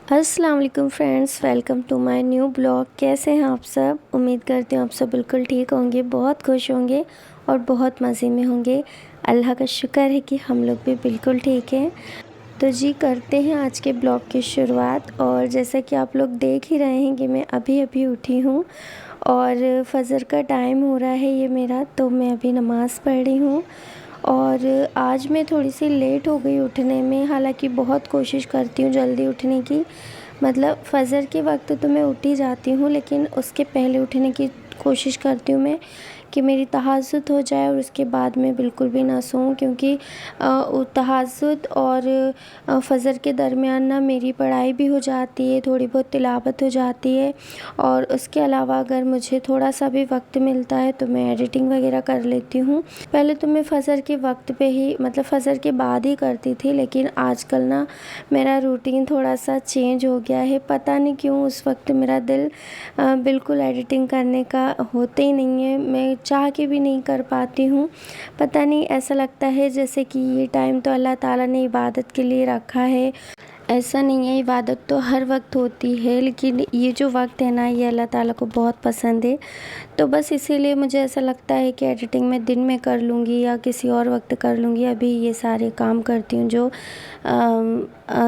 अस्सलाम वालेकुम friends, welcome to my new blog. कैसे हैं आप सब? उम्मीद करती हूँ आप सब बिल्कुल ठीक होंगे, बहुत खुश होंगे और बहुत मज़े में होंगे। अल्लाह का शुक्र है कि हम लोग भी बिल्कुल ठीक हैं। तो जी करते हैं आज के ब्लॉग की शुरुआत। और जैसा कि आप लोग देख ही रहे हैं कि मैं अभी अभी उठी हूँ और फ़जर का टाइम हो रहा है ये मेरा, तो मैं अभी नमाज़ पढ़ रही हूँ। और आज मैं थोड़ी सी लेट हो गई उठने में, हालांकि बहुत कोशिश करती हूँ जल्दी उठने की। मतलब फ़जर के वक्त तो मैं उठ ही जाती हूँ, लेकिन उसके पहले उठने की कोशिश करती हूँ मैं कि मेरी तहज्जुद हो जाए और उसके बाद मैं बिल्कुल भी ना सोऊं, क्योंकि तहज्जुद और फ़जर के दरमियान ना मेरी पढ़ाई भी हो जाती है, थोड़ी बहुत तिलावत हो जाती है। और उसके अलावा अगर मुझे थोड़ा सा भी वक्त मिलता है तो मैं एडिटिंग वगैरह कर लेती हूँ। पहले तो मैं फ़जर के वक्त पे ही, मतलब फ़जर के बाद ही करती थी, लेकिन आजकल ना मेरा रूटीन थोड़ा सा चेंज हो गया है। पता नहीं क्यों उस वक्त मेरा दिल बिल्कुल एडिटिंग करने का होता ही नहीं है, मैं चाह के भी नहीं कर पाती हूँ। पता नहीं, ऐसा लगता है जैसे कि ये टाइम तो अल्लाह ताला ने इबादत के लिए रखा है। ऐसा नहीं है, इबादत तो हर वक्त होती है, लेकिन ये जो वक्त है ना, ये अल्लाह ताला को बहुत पसंद है। तो बस इसीलिए मुझे ऐसा लगता है कि एडिटिंग मैं दिन में कर लूँगी या किसी और वक्त कर लूँगी। अभी ये सारे काम करती हूँ जो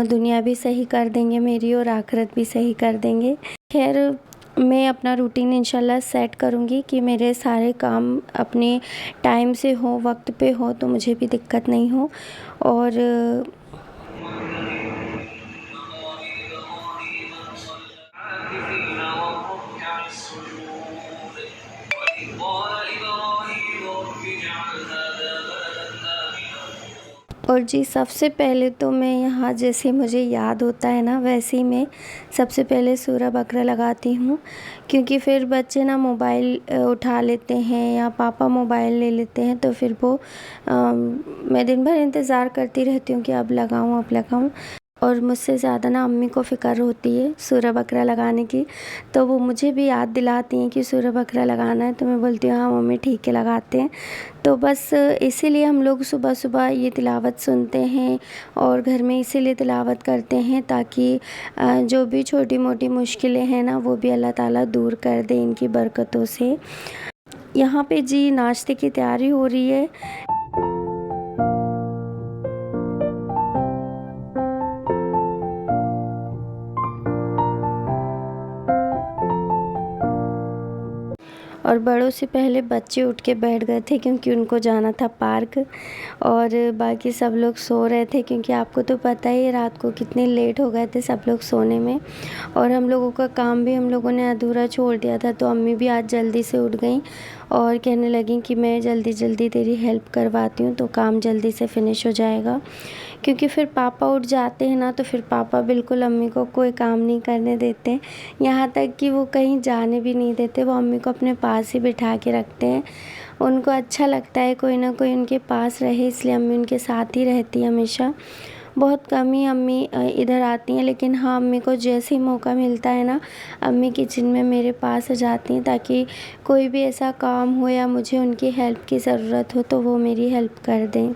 दुनिया भी सही कर देंगे मेरी और आखिरत भी सही कर देंगे। खैर, मैं अपना रूटीन इंशाल्लाह सेट करूँगी कि मेरे सारे काम अपने टाइम से हो, वक्त पे हो, तो मुझे भी दिक्कत नहीं हो। और जी सबसे पहले तो मैं यहाँ, जैसे मुझे याद होता है ना, वैसे ही मैं सबसे पहले सूरह बकरा लगाती हूँ। क्योंकि फिर बच्चे ना मोबाइल उठा लेते हैं या पापा मोबाइल ले लेते हैं, तो फिर वो मैं दिन भर इंतज़ार करती रहती हूँ कि अब लगाऊँ अब लगाऊँ। और मुझसे ज़्यादा ना अम्मी को फ़िक्र होती है सूरह बकरा लगाने की, तो वो मुझे भी याद दिलाती हैं कि सूरह बकरा लगाना है, तो मैं बोलती हूँ हाँ मम्मी ठीक है लगाते हैं। तो बस इसीलिए हम लोग सुबह सुबह ये तिलावत सुनते हैं और घर में इसीलिए तिलावत करते हैं, ताकि जो भी छोटी मोटी मुश्किलें हैं ना, वो भी अल्लाह ताला दूर कर दे इनकी बरकतों से। यहाँ पे जी नाश्ते की तैयारी हो रही है। और बड़ों से पहले बच्चे उठ के बैठ गए थे, क्योंकि उनको जाना था पार्क। और बाकी सब लोग सो रहे थे, क्योंकि आपको तो पता ही है रात को कितने लेट हो गए थे सब लोग सोने में। और हम लोगों का काम भी हम लोगों ने अधूरा छोड़ दिया था, तो अम्मी भी आज जल्दी से उठ गई और कहने लगी कि मैं जल्दी जल्दी तेरी हेल्प करवाती हूँ, तो काम जल्दी से फिनिश हो जाएगा। क्योंकि फिर पापा उठ जाते हैं ना, तो फिर पापा बिल्कुल अम्मी को कोई काम नहीं करने देते, यहाँ तक कि वो कहीं जाने भी नहीं देते। वो अम्मी को अपने पास ही बिठा के रखते हैं। उनको अच्छा लगता है कोई ना कोई उनके पास रहे, इसलिए अम्मी उनके साथ ही रहती है हमेशा। बहुत कम ही अम्मी इधर आती हैं, लेकिन हाँ अम्मी को जैसे ही मौका मिलता है ना, अम्मी किचन में मेरे पास आ जाती हैं, ताकि कोई भी ऐसा काम हो या मुझे उनकी हेल्प की ज़रूरत हो तो वो मेरी हेल्प कर दें।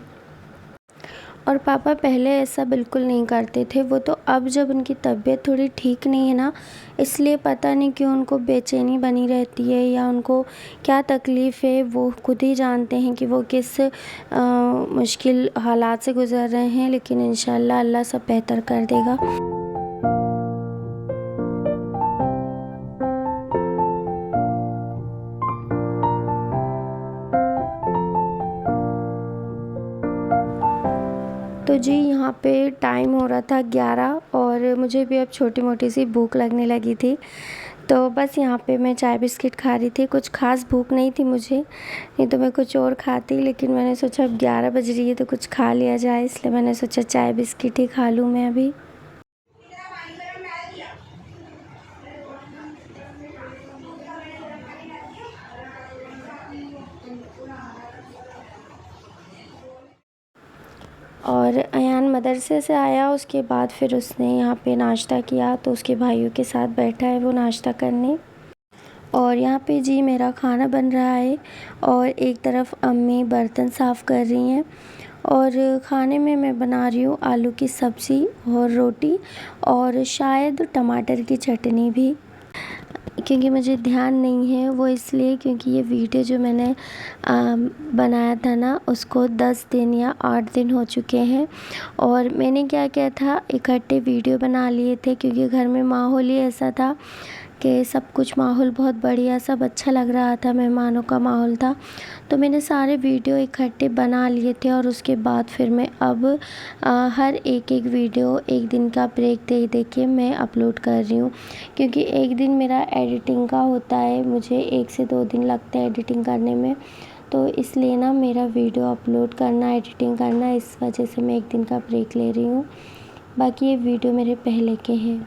और पापा पहले ऐसा बिल्कुल नहीं करते थे, वो तो अब जब उनकी तबीयत थोड़ी ठीक नहीं है ना, इसलिए पता नहीं क्यों उनको बेचैनी बनी रहती है या उनको क्या तकलीफ़ है, वो खुद ही जानते हैं कि वो किस मुश्किल हालात से गुज़र रहे हैं। लेकिन इंशाल्लाह अल्लाह सब बेहतर कर देगा। तो जी यहाँ पे टाइम हो रहा था 11 और मुझे भी अब छोटी मोटी सी भूख लगने लगी थी। तो बस यहाँ पे मैं चाय बिस्किट खा रही थी, कुछ ख़ास भूख नहीं थी मुझे, नहीं तो मैं कुछ और खाती, लेकिन मैंने सोचा अब 11 बज रही है तो कुछ खा लिया जाए, इसलिए मैंने सोचा चाय बिस्किट ही खा लूँ मैं अभी। और अयान मदरसे से आया, उसके बाद फिर उसने यहाँ पे नाश्ता किया, तो उसके भाइयों के साथ बैठा है वो नाश्ता करने। और यहाँ पे जी मेरा खाना बन रहा है और एक तरफ अम्मी बर्तन साफ़ कर रही हैं और खाने में मैं बना रही हूँ आलू की सब्ज़ी और रोटी और शायद टमाटर की चटनी भी, क्योंकि मुझे ध्यान नहीं है वो इसलिए क्योंकि ये वीडियो जो मैंने बनाया था ना उसको 10 दिन या 8 दिन हो चुके हैं। और मैंने क्या किया था, इकट्ठे वीडियो बना लिए थे क्योंकि घर में माहौल ही ऐसा था कि सब कुछ माहौल बहुत बढ़िया, सब अच्छा लग रहा था, मेहमानों का माहौल था। तो मैंने सारे वीडियो इकट्ठे बना लिए थे और उसके बाद फिर मैं अब हर एक वीडियो एक दिन का ब्रेक दे के मैं अपलोड कर रही हूँ, क्योंकि एक दिन मेरा एडिटिंग का होता है, मुझे 1 से 2 दिन लगते हैं एडिटिंग करने में। तो इसलिए ना मेरा वीडियो अपलोड करना, एडिटिंग करना, इस वजह से मैं एक दिन का ब्रेक ले रही हूँ। बाकी ये वीडियो मेरे पहले के हैं।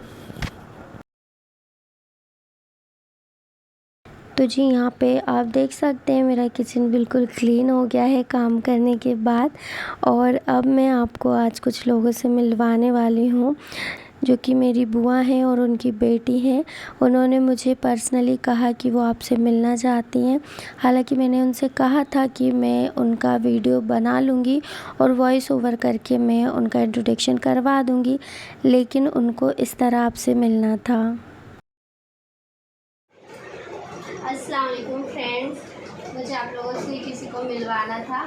तो जी यहाँ पे आप देख सकते हैं मेरा किचन बिल्कुल क्लीन हो गया है काम करने के बाद। और अब मैं आपको आज कुछ लोगों से मिलवाने वाली हूँ जो कि मेरी बुआ हैं और उनकी बेटी हैं। उन्होंने मुझे पर्सनली कहा कि वो आपसे मिलना चाहती हैं। हालांकि मैंने उनसे कहा था कि मैं उनका वीडियो बना लूँगी और वॉइस ओवर करके मैं उनका इंट्रोडक्शन करवा दूँगी, लेकिन उनको इस तरह आपसे मिलना था। अस्सलाम वालेकुम फ्रेंड्स, मुझे आप लोगों से किसी को मिलवाना था।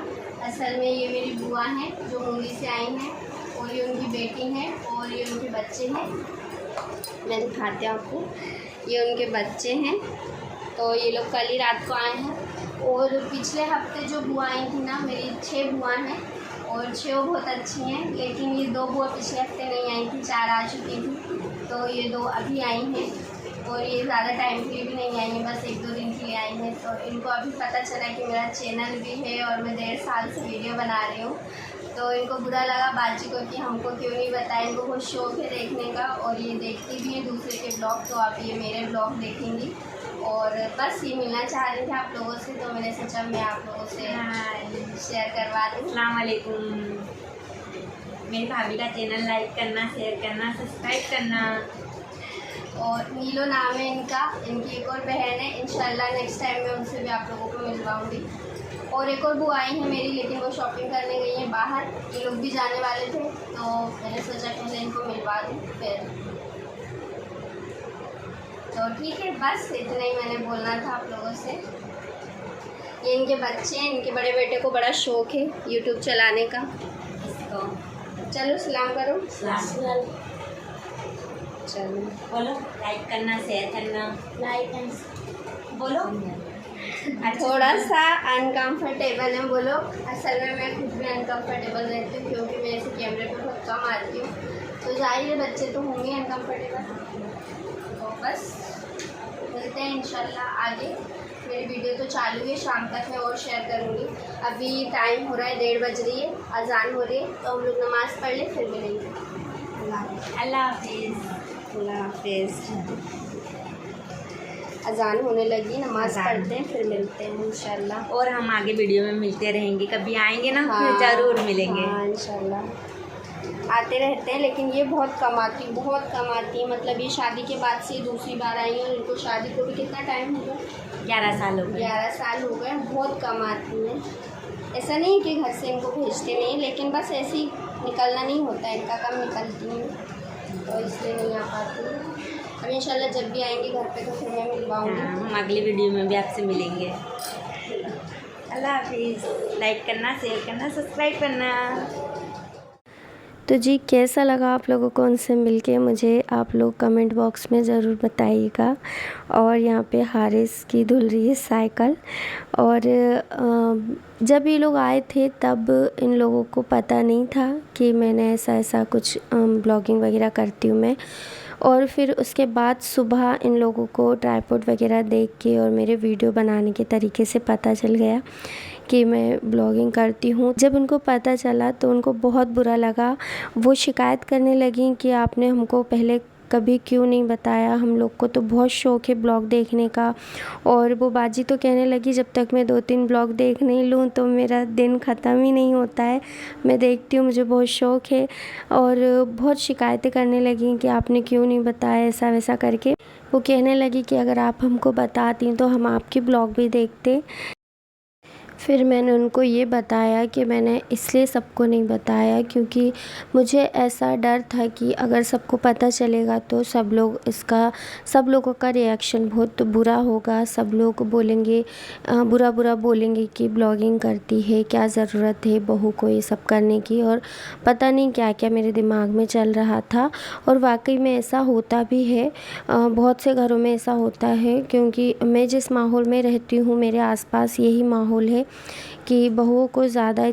असल में ये मेरी बुआ हैं जो मुंबई से आई हैं और ये उनकी बेटी हैं और ये उनके बच्चे हैं। मैं दिखाती हूँ आपको, ये उनके बच्चे हैं। तो ये लोग कल ही रात को आए हैं और पिछले हफ्ते जो बुआ आई थी ना, मेरी 6 बुआ हैं और 6 बहुत अच्छी हैं, लेकिन ये 2 बुआ पिछले हफ्ते नहीं आई थी, 4 आ चुकी थी। तो ये 2 अभी आई हैं और ये ज़्यादा टाइम के लिए भी नहीं आई हैं, बस 1-2 दिन के लिए आई हैं। तो इनको अभी पता चला कि मेरा चैनल भी है और मैं 1.5 साल से वीडियो बना रही हूँ। तो इनको बुरा लगा बाजी को कि हमको क्यों नहीं बताया। इनको बहुत शौक़ है देखने का और ये देखती भी है दूसरे के ब्लॉग, तो आप ये मेरे ब्लॉग देखेंगी। और बस ये मिलना चाह रही थी आप लोगों से, तो मैंने सोचा मैं आप लोगों से शेयर करवा दूँ। अस्सलाम वालेकुम। मेरी भाभी का चैनल लाइक करना, शेयर करना, सब्सक्राइब करना। और नीलो नाम है इनका, इनकी एक और बहन है। इंशाल्लाह नेक्स्ट टाइम मैं उनसे भी आप लोगों को मिलवाऊंगी। और एक और बुआ आई है मेरी, लेकिन वो शॉपिंग करने गई हैं बाहर। ये लोग भी जाने वाले थे, तो मैंने सोचा पहले इनको मिलवा दूँ फिर। तो ठीक है, बस इतना ही मैंने बोलना था आप लोगों से। ये इनके बच्चे हैं, इनके बड़े बेटे को बड़ा शौक़ है यूट्यूब चलाने का। तो चलो सलाम करो। चलो बोलो, लाइक करना, शेयर करना। लाइक एंड बोलो। थोड़ा सा अनकंफर्टेबल है, बोलो। असल में मैं खुद भी अनकंफर्टेबल रहती हूँ क्योंकि मैं ऐसे कैमरे पे बहुत कम आती हूँ, तो जाहिर है बच्चे तो होंगे अनकंफर्टेबल। तो बस मिलते हैं इंशाल्लाह आगे। मेरी वीडियो तो चालू है, शाम तक मैं और शेयर करूँगी। अभी टाइम हो रहा है, 1:30 बज रही है, अजान हो रही है, तो हम लोग नमाज़ पढ़ लें फिर मिलेंगे। अल्लाह हाफिज़। अल्लाह हाफिज़। अजान होने लगी, नमाज़ पढ़ते हैं फिर मिलते हैं इंशाल्लाह। और हम आगे वीडियो में मिलते रहेंगे, कभी आएंगे ना हाँ, फिर ज़रूर मिलेंगे। हाँ इंशाल्लाह आते रहते हैं, लेकिन ये बहुत कम आती है। मतलब ये शादी के बाद से दूसरी बार आई हैं। इनको शादी को भी कितना टाइम हो गया? 11 साल हो गए। 11 साल हो गए। बहुत कम आती हैं। ऐसा नहीं कि घर से इनको भेजते नहीं, लेकिन बस ऐसे ही निकलना नहीं होता है इनका, कम निकलती हैं, तो इसलिए नहीं आ पाती। अब इंशाल्लाह जब भी आएंगे घर पे तो फिर मैं मिलवाऊँगी। हाँ, हम अगली वीडियो में भी आपसे मिलेंगे। अल्लाह हाफिज़। लाइक करना, शेयर करना, सब्सक्राइब करना। तो जी कैसा लगा आप लोगों को उनसे मिलके, मुझे आप लोग कमेंट बॉक्स में ज़रूर बताइएगा। और यहाँ पे हारिस की धुल रही है साइकिल। और जब ये लोग आए थे तब इन लोगों को पता नहीं था कि मैंने ऐसा कुछ ब्लॉगिंग वगैरह करती हूँ मैं। और फिर उसके बाद सुबह इन लोगों को ट्राइपॉड वगैरह देख के और मेरे वीडियो बनाने के तरीके से पता चल गया कि मैं ब्लॉगिंग करती हूँ। जब उनको पता चला तो उनको बहुत बुरा लगा। वो शिकायत करने लगी कि आपने हमको पहले कभी क्यों नहीं बताया, हम लोग को तो बहुत शौक़ है ब्लॉग देखने का। और वो बाजी तो कहने लगी जब तक मैं 2-3 ब्लॉग देख नहीं लूँ तो मेरा दिन ख़त्म ही नहीं होता है, मैं देखती हूँ, मुझे बहुत शौक़ है। और बहुत शिकायतें करने लगी कि आपने क्यों नहीं बताया, ऐसा वैसा करके। वो कहने लगी कि अगर आप हमको बताती तो हम आपकी ब्लॉग भी देखते। फिर मैंने उनको ये बताया कि मैंने इसलिए सबको नहीं बताया क्योंकि मुझे ऐसा डर था कि अगर सबको पता चलेगा तो सब लोगों का रिएक्शन बहुत बुरा होगा। सब लोग बोलेंगे, बुरा बुरा बोलेंगे कि ब्लॉगिंग करती है, क्या ज़रूरत है बहू को ये सब करने की, और पता नहीं क्या क्या मेरे दिमाग में चल रहा था। और वाकई में ऐसा होता भी है, बहुत से घरों में ऐसा होता है, क्योंकि मैं जिस माहौल में रहती हूँ मेरे आसपास यही माहौल है कि बहुओं को ज़्यादा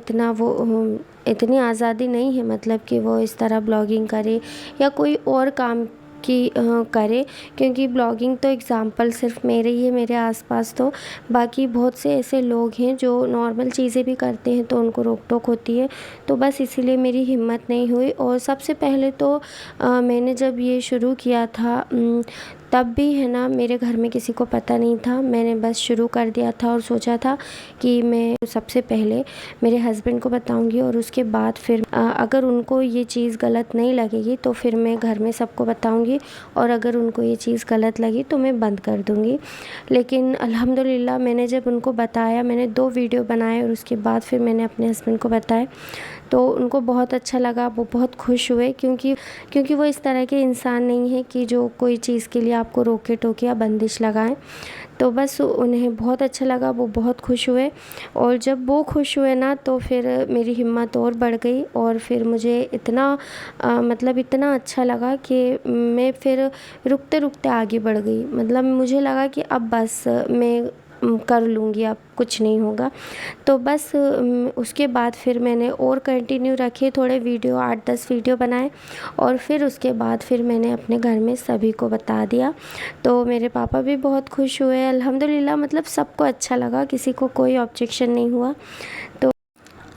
इतनी आज़ादी नहीं है, मतलब कि वो इस तरह ब्लॉगिंग करे या कोई और काम की करे। क्योंकि ब्लॉगिंग तो एग्ज़ाम्पल सिर्फ मेरे ही है, मेरे आसपास तो बाकी बहुत से ऐसे लोग हैं जो नॉर्मल चीज़ें भी करते हैं तो उनको रोक टोक होती है। तो बस इसीलिए मेरी हिम्मत नहीं हुई। और सबसे पहले तो मैंने जब ये शुरू किया था तब भी है ना, मेरे घर में किसी को पता नहीं था। मैंने बस शुरू कर दिया था और सोचा था कि मैं सबसे पहले मेरे हस्बैंड को बताऊंगी और उसके बाद फिर अगर उनको ये चीज़ गलत नहीं लगेगी तो फिर मैं घर में सबको बताऊंगी, और अगर उनको ये चीज़ गलत लगी तो मैं बंद कर दूंगी। लेकिन अल्हम्दुलिल्लाह मैंने जब उनको बताया, मैंने 2 वीडियो बनाए और उसके बाद फिर मैंने अपने हस्बैंड को बताया तो उनको बहुत अच्छा लगा, वो बहुत खुश हुए। क्योंकि वो इस तरह के इंसान नहीं है कि जो कोई चीज़ के लिए आपको रोके टोके या बंदिश लगाएं। तो बस उन्हें बहुत अच्छा लगा, वो बहुत खुश हुए। और जब वो खुश हुए ना तो फिर मेरी हिम्मत और बढ़ गई और फिर मुझे इतना अच्छा लगा कि मैं फिर रुकते रुकते आगे बढ़ गई। मतलब मुझे लगा कि अब बस मैं कर लूँगी, अब कुछ नहीं होगा। तो बस उसके बाद फिर मैंने और कंटिन्यू रखे, थोड़े वीडियो 8-10 वीडियो बनाए और फिर उसके बाद फिर मैंने अपने घर में सभी को बता दिया। तो मेरे पापा भी बहुत खुश हुए अल्हम्दुलिल्लाह, मतलब सबको अच्छा लगा, किसी को कोई ऑब्जेक्शन नहीं हुआ। तो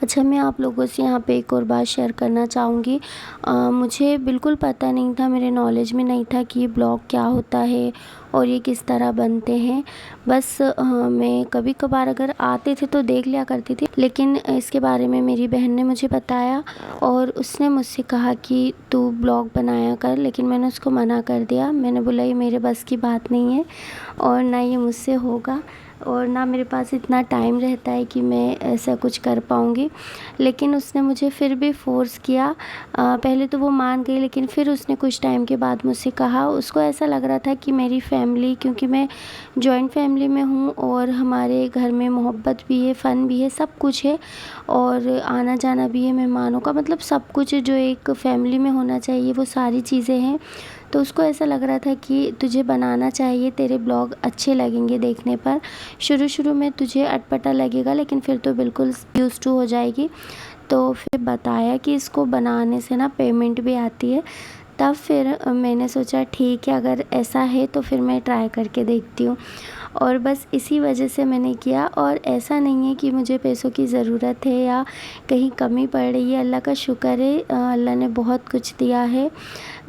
अच्छा, मैं आप लोगों से यहाँ पे एक और बात शेयर करना चाहूँगी। मुझे बिल्कुल पता नहीं था, मेरे नॉलेज में नहीं था कि ये ब्लॉग क्या होता है और ये किस तरह बनते हैं। बस मैं कभी कभार अगर आते थे तो देख लिया करती थी, लेकिन इसके बारे में मेरी बहन ने मुझे बताया और उसने मुझसे कहा कि तू ब्लॉग बनाया कर, लेकिन मैंने उसको मना कर दिया। मैंने बोला ये मेरे बस की बात नहीं है और ना ये मुझसे होगा और ना मेरे पास इतना टाइम रहता है कि मैं ऐसा कुछ कर पाऊँगी। लेकिन उसने मुझे फिर भी फ़ोर्स किया। पहले तो वो मान गई, लेकिन फिर उसने कुछ टाइम के बाद मुझसे कहा, उसको ऐसा लग रहा था कि मेरी फैमिली, क्योंकि मैं जॉइंट फैमिली में हूँ और हमारे घर में मोहब्बत भी है, फ़न भी है, सब कुछ है और आना जाना भी है मेहमानों का, मतलब सब कुछ जो एक फैमिली में होना चाहिए वो सारी चीज़ें हैं। तो उसको ऐसा लग रहा था कि तुझे बनाना चाहिए, तेरे ब्लॉग अच्छे लगेंगे देखने पर। शुरू शुरू में तुझे अटपटा लगेगा लेकिन फिर तो बिल्कुल यूज़ टू हो जाएगी। तो फिर बताया कि इसको बनाने से ना पेमेंट भी आती है। तब फिर मैंने सोचा ठीक है, अगर ऐसा है तो फिर मैं ट्राई करके देखती हूँ। और बस इसी वजह से मैंने किया। और ऐसा नहीं है कि मुझे पैसों की ज़रूरत है या कहीं कमी पड़ रही है, अल्लाह का शुक्र है, अल्लाह ने बहुत कुछ दिया है।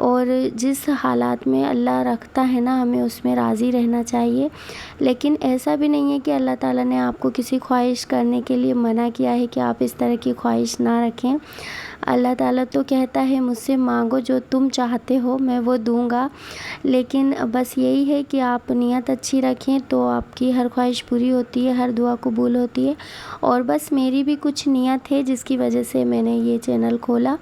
और जिस हालात में अल्लाह रखता है ना, हमें उसमें राज़ी रहना चाहिए। लेकिन ऐसा भी नहीं है कि अल्लाह ताला ने आपको किसी ख्वाहिश करने के लिए मना किया है कि आप इस तरह की ख्वाहिश ना रखें। अल्लाह ताला तो कहता है मुझसे मांगो जो तुम चाहते हो, मैं वो दूंगा। लेकिन बस यही है कि आप नियत अच्छी रखें तो आपकी हर ख्वाहिश पूरी होती है, हर दुआ कबूल होती है। और बस मेरी भी कुछ नियत है जिसकी वजह से मैंने ये चैनल खोला।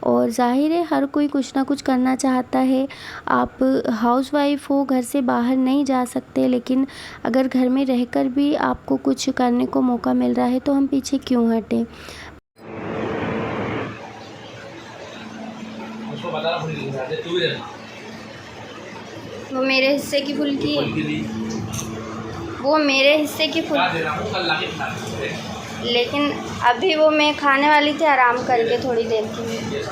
और ज़ाहिर है हर कोई कुछ ना कुछ करना चाहता है। आप हाउसवाइफ हो, घर से बाहर नहीं जा सकते, लेकिन अगर घर में रहकर भी आपको कुछ करने को मौका मिल रहा है तो हम पीछे क्यों हटें। वो मेरे हिस्से की फुल्की है, वो मेरे हिस्से की फुल्की, लेकिन अभी वो मैं खाने वाली थी आराम करके थोड़ी देर के लिए।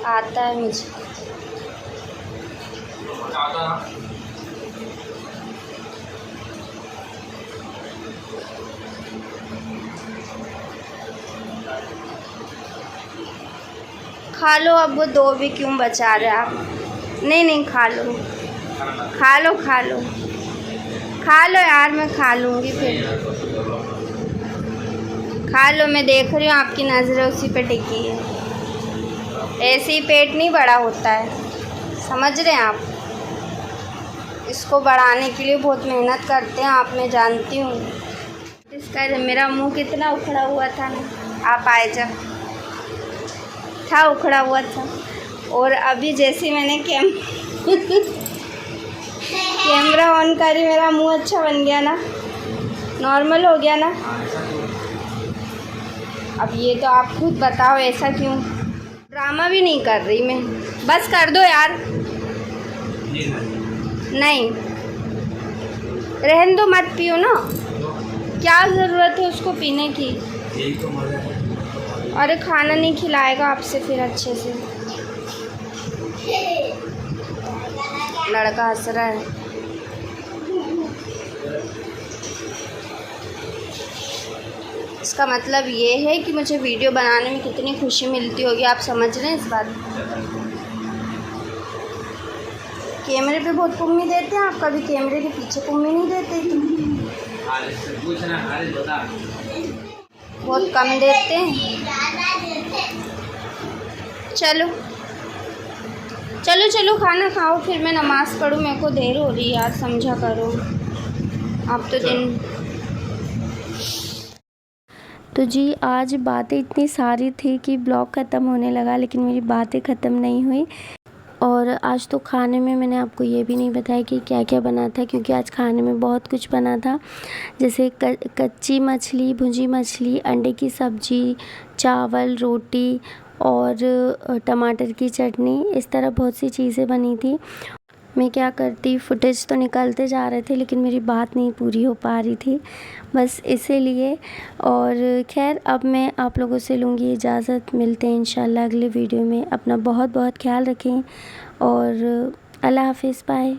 आता है मुझे। खा लो, अब वो 2 भी क्यों बचा रहे आप। नहीं खा लो, खा लो, खा लो, खा लो यार, मैं खा लूँगी फिर। खा लो, मैं देख रही हूँ आपकी नज़रें उसी पे टिकी है। ऐसे ही पेट नहीं बड़ा होता है, समझ रहे हैं आप। इसको बढ़ाने के लिए बहुत मेहनत करते हैं आप, मैं जानती हूँ। इसका मेरा मुंह कितना उखड़ा हुआ था ना, आप आए जब था उखड़ा हुआ था, और अभी जैसे मैंने कैमरा ऑन करी मेरा मुंह अच्छा बन गया ना, नॉर्मल हो गया ना। अब ये तो आप खुद बताओ ऐसा क्यों। ड्रामा भी नहीं कर रही मैं, बस कर दो यार। नहीं रहने दो, मत पियो ना, क्या ज़रूरत है उसको पीने की। अरे खाना नहीं खिलाएगा आपसे फिर अच्छे से। लड़का हंस रहा है। इसका मतलब ये है कि मुझे वीडियो बनाने में कितनी खुशी मिलती होगी, आप समझ रहे हैं इस बात। कैमरे पे बहुत कुम्मी देते हैं आप, कभी कैमरे के पीछे कुम्मी नहीं देते। बहुत कम देते हैं। चलो चलो चलो खाना खाओ, फिर मैं नमाज़ पढ़ूँ, मेरे को देर हो रही है यार, समझा करो आप तो दिन। तो जी आज बातें इतनी सारी थी कि ब्लॉग ख़त्म होने लगा, लेकिन मेरी बातें ख़त्म नहीं हुई। और आज तो खाने में मैंने आपको ये भी नहीं बताया कि क्या क्या बना था, क्योंकि आज खाने में बहुत कुछ बना था। जैसे कच्ची मछली, भुंजी मछली, अंडे की सब्ज़ी, चावल, रोटी और टमाटर की चटनी, इस तरह बहुत सी चीज़ें बनी थी। मैं क्या करती, फुटेज तो निकलते जा रहे थे लेकिन मेरी बात नहीं पूरी हो पा रही थी, बस इसीलिए। और खैर अब मैं आप लोगों से लूँगी इजाज़त, मिलते हैं इंशाल्लाह अगले वीडियो में। अपना बहुत बहुत ख्याल रखें और अल्लाह हाफ़िज़, बाय।